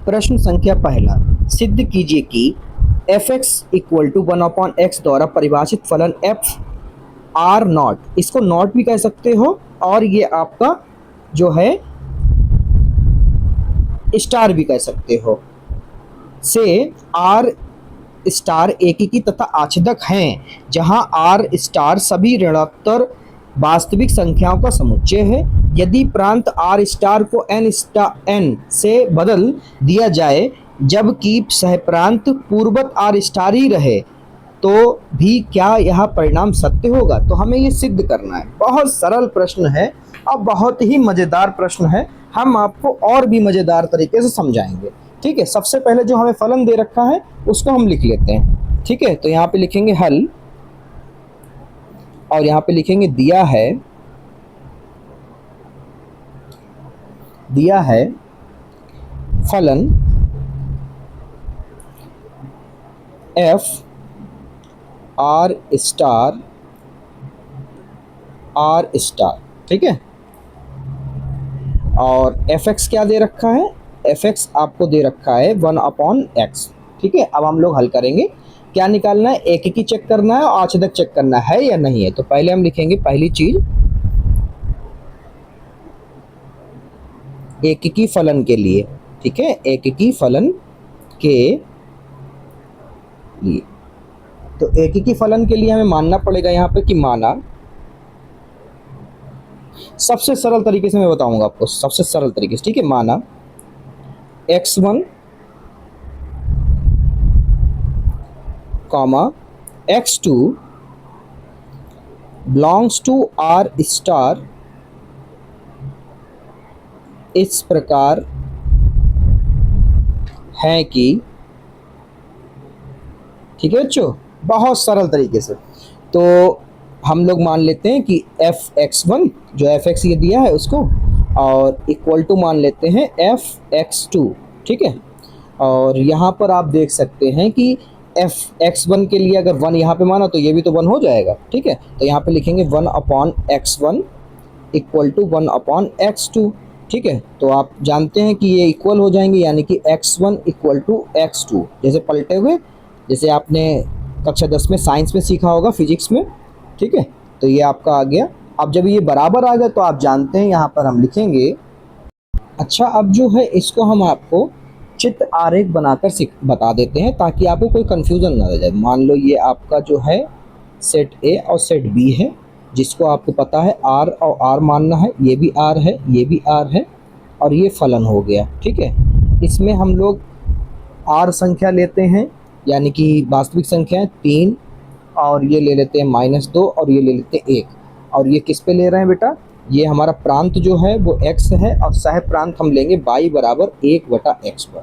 प्रश्न संख्या पहला, सिद्ध कीजिए कि F x equal to 1/x द्वारा परिभाषित फलन एफ आर नॉट, इसको नॉट भी कह सकते हो और ये आपका जो है स्टार भी कह सकते हो, से आर स्टार एकीकी तथा आच्छेदक हैं, जहां आर स्टार सभी ऋणात्तर वास्तविक संख्याओं का समुच्चय है। यदि प्रांत आर स्टार को एन से बदल दिया जाए जबकि सहप्रांत पूर्वत आर स्टार ही रहे तो भी क्या यह परिणाम सत्य होगा? तो हमें ये सिद्ध करना है। बहुत सरल प्रश्न है और बहुत ही मज़ेदार प्रश्न है। हम आपको और भी मज़ेदार तरीके से समझाएंगे। ठीक है, सबसे पहले जो हमें फलन दे रखा है उसको हम लिख लेते हैं। ठीक है, तो यहाँ पे लिखेंगे हल और यहाँ पे लिखेंगे दिया है फलन f R star R star. ठीक है, और एफ एक्स क्या दे रखा है? एफ एक्स आपको दे रखा है 1/x। ठीक है, अब हम लोग हल करेंगे। क्या निकालना है? एकीकी चेक करना है और आच्छेदक चेक करना है या नहीं है। तो पहले हम लिखेंगे पहली चीज एकीकी फलन के लिए। ठीक है, एकीकी फलन के लिए, तो एकीकी फलन के लिए हमें मानना पड़ेगा यहाँ पे कि माना, सबसे सरल तरीके से मैं बताऊंगा आपको, सबसे सरल तरीके से। ठीक है, माना x1 x2 belongs to are star इस प्रकार है कि, ठीक है बच्चों, बहुत सरल तरीके से। तो हम लोग मान लेते हैं कि एफ एक्स वन, जो एफ एक्स ये दिया है उसको, और इक्वल टू मान लेते हैं एफ एक्स टू। ठीक है, और यहाँ पर आप देख सकते हैं कि एफ एक्स वन के लिए अगर 1 यहाँ पे माना तो ये भी तो 1 हो जाएगा। ठीक है, तो यहाँ पे लिखेंगे 1/x1 इक्वल टू 1/x2। ठीक है, तो आप जानते हैं कि ये इक्वल हो जाएंगे, यानी कि x1 इक्वल टू x2, जैसे पलटे हुए, जैसे आपने कक्षा 10 में साइंस में सीखा होगा, फिजिक्स में। ठीक है, तो ये आपका आ गया। अब जब ये बराबर आ गया तो आप जानते हैं यहाँ पर हम लिखेंगे। अच्छा, अब जो है इसको हम आपको चित्र आरेख बनाकर बता देते हैं ताकि आपको कोई कन्फ्यूज़न ना रह जाए। मान लो ये आपका जो है सेट ए और सेट बी है, जिसको आपको पता है आर और आर मानना है, ये भी आर है, ये भी आर है, और ये फलन हो गया। ठीक है, इसमें हम लोग आर संख्या लेते हैं, यानी कि वास्तविक संख्या है 3, और ये ले लेते हैं -2, और ये ले लेते हैं 1। और ये किस पे ले रहे हैं बेटा? ये हमारा प्रांत जो है वो x है, और सह प्रांत हम लेंगे y बराबर 1/x पर।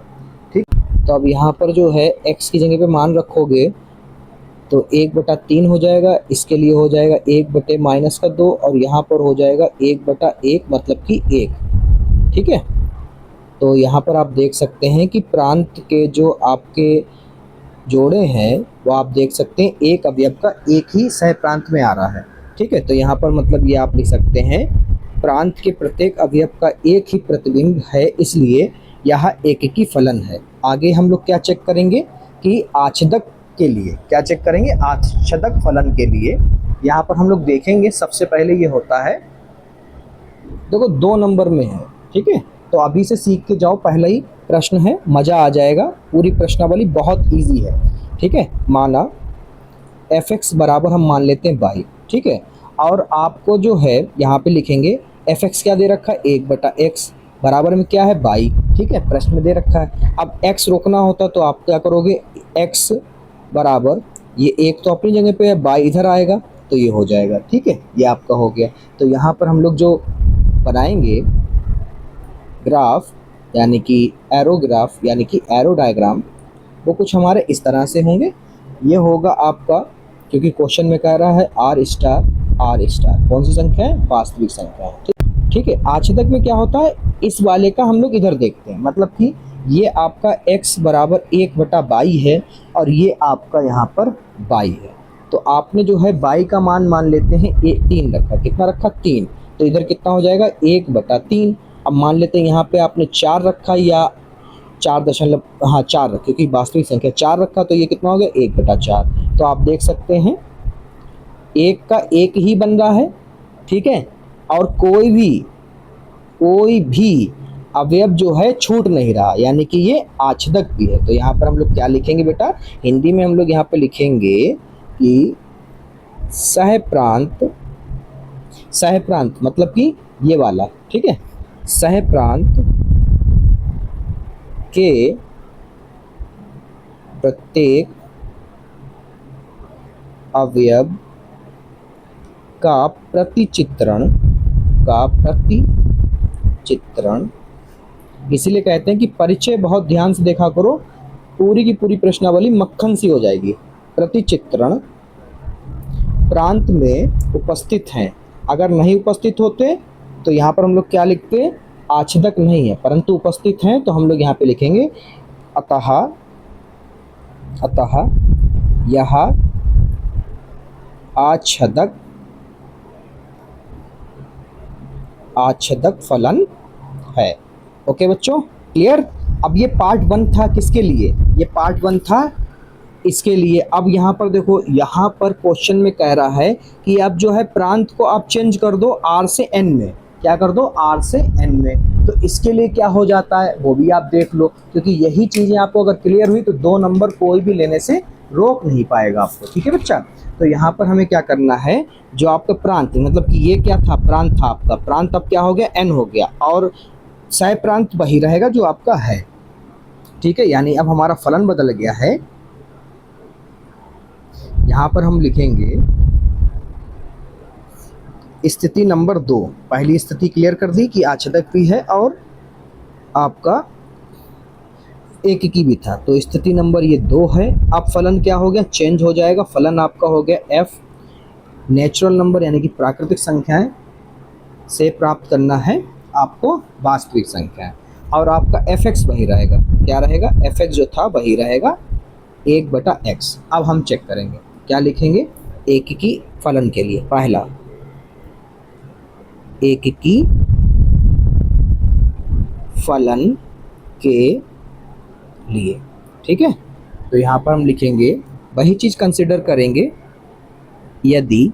ठीक, तो अब यहाँ पर जो है x की जगह पे मान रखोगे तो 1/3 हो जाएगा, इसके लिए हो जाएगा 1/-2, और यहाँ पर हो जाएगा 1/1, मतलब कि 1। ठीक है, तो यहाँ पर आप देख सकते हैं कि प्रांत के जो आपके जोड़े हैं वो आप देख सकते हैं एक अवयव का एक ही सह प्रांत में आ रहा है। ठीक है, तो यहाँ पर मतलब ये आप लिख सकते हैं प्रांत के प्रत्येक अवयव का एक ही प्रतिबिंब है, इसलिए यह एकीकी फलन है। आगे हम लोग क्या चेक करेंगे कि आच्छेदक के लिए क्या चेक करेंगे? आच्छेदक फलन के लिए यहाँ पर हम लोग देखेंगे। सबसे पहले ये होता है, देखो 2 नंबर में है। ठीक है, तो अभी से सीख के जाओ, पहला ही प्रश्न है, मज़ा आ जाएगा। पूरी प्रश्नावली बहुत इजी है। ठीक है, माना एफ एक्स बराबर हम मान लेते हैं y। ठीक है, और आपको जो है यहाँ पे लिखेंगे एफ एक्स क्या दे रखा है? 1/x बराबर में क्या है? y। ठीक है, प्रश्न में दे रखा है। अब x रोकना होता तो आप क्या करोगे? x बराबर ये 1 तो अपनी जगह पे है, y इधर आएगा तो ये हो जाएगा। ठीक है, ये आपका हो गया। तो यहाँ पर हम लोग जो बनाएंगे ग्राफ, यानी कि एरो ग्राफ, यानी कि एरो डायग्राम, वो कुछ हमारे इस तरह से होंगे। ये होगा आपका, क्योंकि क्वेश्चन में कह रहा है आर स्टार कौन सी संख्या है? वास्तविक संख्या है। ठीक है, आच्छेदक में क्या होता है? इस वाले का हम लोग इधर देखते हैं, मतलब कि ये आपका x बराबर 1/y है और ये आपका यहाँ पर y है। तो आपने जो है y का मान लेते हैं 3 रखा। कितना रखा? 3। तो इधर कितना हो जाएगा? 1/3। अब मान लेते हैं यहाँ पे आपने 4 रखा या 4 दशमलव, हाँ 4, क्योंकि वास्तविक संख्या 4 रखा तो ये कितना हो गया 1/4। तो आप देख सकते हैं एक का एक ही बन रहा है, ठीक है, और कोई भी अवयव जो है छूट नहीं रहा, यानी कि ये आच्छदक भी है। तो यहाँ पर हम लोग क्या लिखेंगे बेटा, हिंदी में हम लोग यहाँ पर लिखेंगे कि सहप्रांत, सहप्रांत मतलब कि ये वाला, ठीक है, सहप्रांत के प्रत्येक अवयव का प्रतिचित्रण, इसीलिए कहते हैं कि परिचय बहुत ध्यान से देखा करो, पूरी की पूरी प्रश्नावली मक्खन सी हो जाएगी। प्रतिचित्रण प्रांत में उपस्थित हैं, अगर नहीं उपस्थित होते तो यहाँ पर हम लोग क्या लिखते, आच्छदक नहीं है, परंतु उपस्थित हैं तो हम लोग यहाँ पे लिखेंगे अतः यह आच्छदक फलन है। ओके बच्चों, क्लियर। अब ये पार्ट 1 था किसके लिए, ये पार्ट 1 था इसके लिए। अब यहाँ पर देखो, यहाँ पर क्वेश्चन में कह रहा है कि अब जो है प्रांत को आप चेंज कर दो R से N में, क्या कर दो, R से N में। तो इसके लिए क्या हो जाता है वो भी आप देख लो, क्योंकि यही चीज़ें आपको अगर क्लियर हुई तो 2 नंबर कोई भी लेने से रोक नहीं पाएगा आपको, ठीक है बच्चा। तो यहाँ पर हमें क्या करना है, जो आपका प्रांत मतलब कि ये क्या था, प्रांत था आपका, प्रांत अब क्या हो गया, N हो गया, और सह प्रांत वही रहेगा जो आपका है, ठीक है। यानी अब हमारा फलन बदल गया है। यहाँ पर हम लिखेंगे स्थिति नंबर 2, पहली स्थिति क्लियर कर दी कि आच्छदक भी है और आपका एक की भी था, तो स्थिति नंबर ये 2 है। अब फलन क्या हो गया, चेंज हो जाएगा, फलन आपका हो गया f, नेचुरल नंबर यानी कि प्राकृतिक संख्याएं से प्राप्त करना है आपको वास्तविक संख्याएं, और आपका fx वही रहेगा, क्या रहेगा, fx जो था वही रहेगा 1/x। अब हम चेक करेंगे, क्या लिखेंगे, एक की फलन के लिए, पहला एक की फलन के लिए, ठीक है। तो यहाँ पर हम लिखेंगे वही चीज़ कंसिडर करेंगे, यदि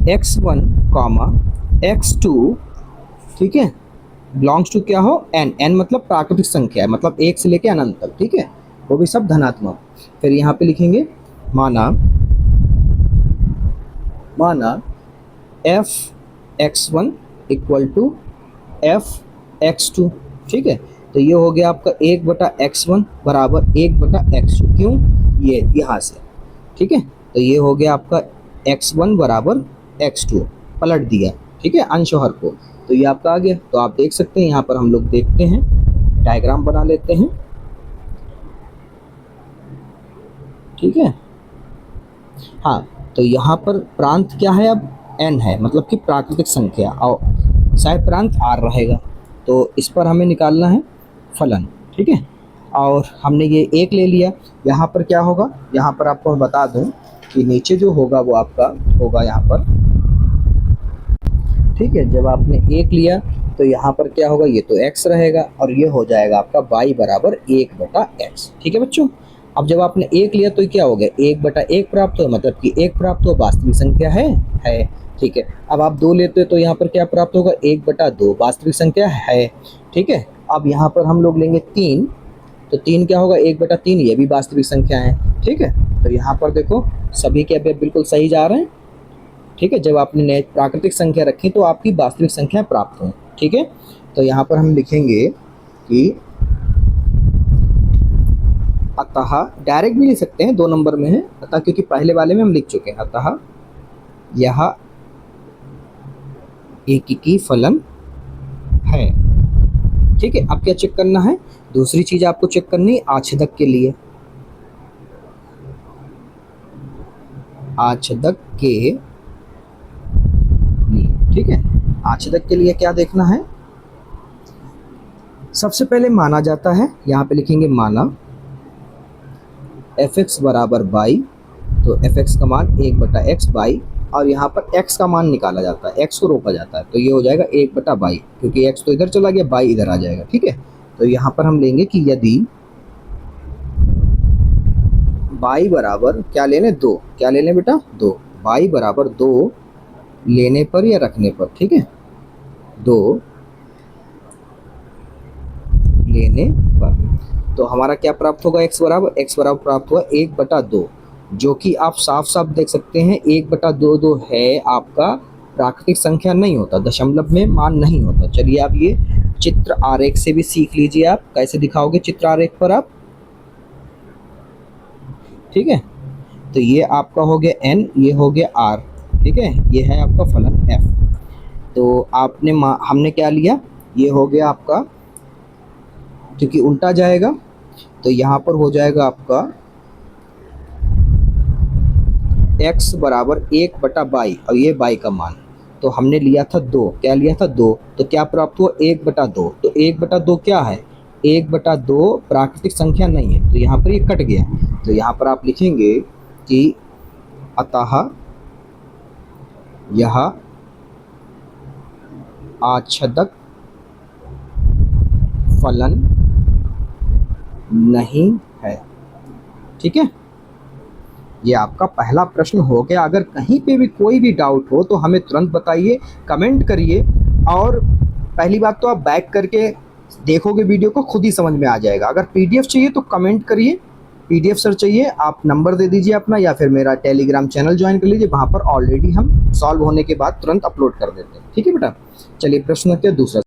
x1, x2, ठीक है, बिलोंग्स टू क्या हो, n मतलब प्राकृतिक संख्या है, मतलब 1 से लेके अनंत तक, ठीक है, वो भी सब धनात्मक। फिर यहाँ पे लिखेंगे माना f(x1) इक्वल टू f(x2), ठीक है। तो ये हो गया आपका 1/x1 बराबर 1/x2, क्यों, ये यहाँ से, ठीक है। तो ये हो गया आपका x1 बराबर x2, पलट दिया, ठीक है, अंश और हर को, तो ये आपका आ गया। तो आप देख सकते हैं, यहाँ पर हम लोग देखते हैं, डायग्राम बना लेते हैं, ठीक है। हाँ, तो यहाँ पर प्रांत क्या है, अब n है, मतलब कि प्राकृतिक संख्या, और सह प्रांत r रहेगा, तो इस पर हमें निकालना है फलन, ठीक है। और हमने ये 1 ले लिया, यहाँ पर क्या होगा, यहाँ पर आपको बता दूं कि नीचे जो होगा वो आपका होगा यहाँ पर, ठीक है। जब आपने 1 लिया तो यहाँ पर क्या होगा, ये तो x रहेगा, और ये हो जाएगा आपका y बराबर 1/x, ठीक है बच्चों। अब जब आपने 1 लिया तो क्या हो गया, 1/1 प्राप्त हो, मतलब कि 1 प्राप्त हो, वास्तविक संख्या है, ठीक है। अब आप 2 लेते हो तो यहाँ पर क्या प्राप्त होगा, 1/2, वास्तविक संख्या है, ठीक है। अब यहाँ पर हम लोग लेंगे 3, तो 3 क्या होगा, 1/3, ये भी वास्तविक संख्या है, ठीक है। तो यहाँ पर देखो सभी के अवयव बिल्कुल सही जा रहे हैं, ठीक है। जब आपने प्राकृतिक संख्या रखी तो आपकी वास्तविक संख्या प्राप्त हो, ठीक है। तो यहाँ पर हम लिखेंगे कि अतः, डायरेक्ट भी लिख सकते हैं, 2 नंबर में है अतः, क्योंकि पहले वाले में हम लिख चुके हैं, अतः यह एक की फलन है, ठीक है। अब क्या चेक करना है, दूसरी चीज आपको चेक करनी है आच्छदक के लिए, आच्छदक के लिए, ठीक है। आच्छदक के लिए क्या देखना है, सबसे पहले माना जाता है, यहाँ पे लिखेंगे माना fx बराबर y, तो fx का मान 1/x y, और यहाँ पर x का मान निकाला जाता है, x को रोका जाता है, तो ये हो जाएगा 1/y, क्योंकि x तो इधर चला गया, y इधर आ जाएगा, ठीक है। तो तो यहाँ पर हम लेंगे कि यदि y बराबर क्या ले लें 2, क्या ले लें बेटा 2, y बराबर 2 लेने पर या रखने पर, ठीक है 2 लेने पर, तो हमारा क्या प्राप्त होगा x बराबर प्राप्त हुआ 1/2, जो कि आप साफ साफ देख सकते हैं 1/2 है आपका प्राकृतिक संख्या नहीं होता, दशमलव में मान नहीं होता। चलिए आप ये चित्र आरेख से भी सीख लीजिए, आप कैसे दिखाओगे चित्र आरेख पर आप, ठीक है। तो ये आपका हो गया n, ये हो गया r, ठीक है, ये है आपका फलन f। तो आपने हमने क्या लिया, ये हो गया आपका, क्योंकि उल्टा जाएगा तो यहाँ पर हो जाएगा आपका x बराबर 1/22 और ये y का मान, तो हमने लिया था 2, क्या लिया था 2, तो क्या प्राप्त हुआ 1/2, तो 1/2 क्या है 1/2 प्राकृतिक संख्या नहीं है, तो यहाँ पर ये कट गया। तो यहाँ पर आप लिखेंगे कि अतः यह आच्छादक फलन नहीं है, ठीक है। ये आपका पहला प्रश्न हो गया। अगर कहीं पे भी कोई भी डाउट हो तो हमें तुरंत बताइए, कमेंट करिए, और पहली बात तो आप बैक करके देखोगे वीडियो को, खुद ही समझ में आ जाएगा। अगर पीडीएफ चाहिए तो कमेंट करिए, पीडीएफ सर चाहिए आप नंबर दे दीजिए अपना, या फिर मेरा टेलीग्राम चैनल ज्वाइन कर लीजिए, वहाँ पर ऑलरेडी हम सॉल्व होने के बाद तुरंत अपलोड कर देते हैं, ठीक है बेटा। चलिए प्रश्न के दूसरा